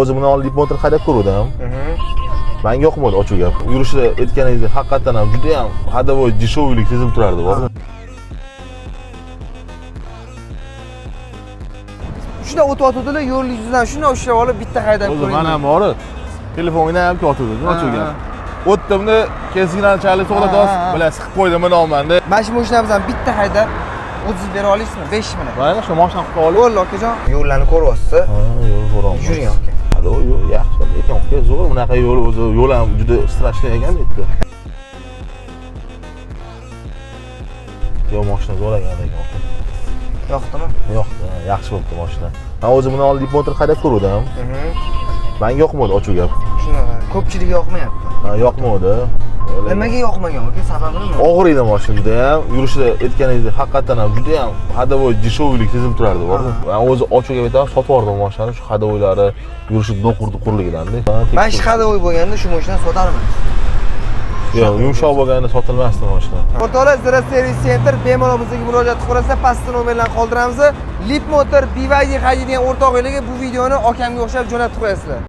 O'zim buni olib motor haydab ko'rdim. Menga yoqmadi ochiq gap. Yurishida aytganingizda haqiqatan ham juda ham hadovoy deshovlik sezib turardi, bor. Shunda o'tib-o'tdilar, yo'l yuzidan shuni ushlab olib bitta haydab ko'ring. Mana bor. Telefonini ham kotdi, ochiq gap. O'tdimda keskinani chalib to'xtatasiz, bilan siqib qo'ydim men olmanda. Mana shu mashinamizdan bitta haydab o'ziz bera olasizmi? 5 minut. Mana shu mashina qilib olib. Bo'ldi akajon. Yo'llarni ko'ryapsiz. Yo'l ko'raman. Yuring aka. Hadi yo'l yaxshi ekan, aka zo'r. Bunaqa yo'l o'zi yo'l ham juda strashli ekan bitta. Yo'q, mashina zo'r ekan aka. Yoqdimi? Yo'qdi, yaxshi bo'libdi mashina. Men o'zim buni olib motor haydab ko'rdim. Menga yoqmadi ochiq gap. Shunaqa. Ko'pchilik yoqmayapti. Yoqmadi. Nimaga yoqmagan aka? Sababi nima? Og'ir edi mashina juda ham. Yurishida aytganingizda haqiqatan ham juda ham hadovoy deshovlik sezib turardi, bor. Men o'zi ochiq gap aytaman, sotib yubordim mashinani, shu hadovoylari yurishi do'qurligidan-da. Men ish hadovoy bo'lganda shu mashinani sotarman. Yo'q, yumshoq bo'lganda sotilmasdi mashina. O'rtoqlar, Zira Service Center bemalol bizga murojaat qilsa, pastda nomerlarni qoldiramiz. Lip Motor BYD haydaydigan o'rtoqlarga bu videoni akamga o'xshab jo'natib qo'yasizlar.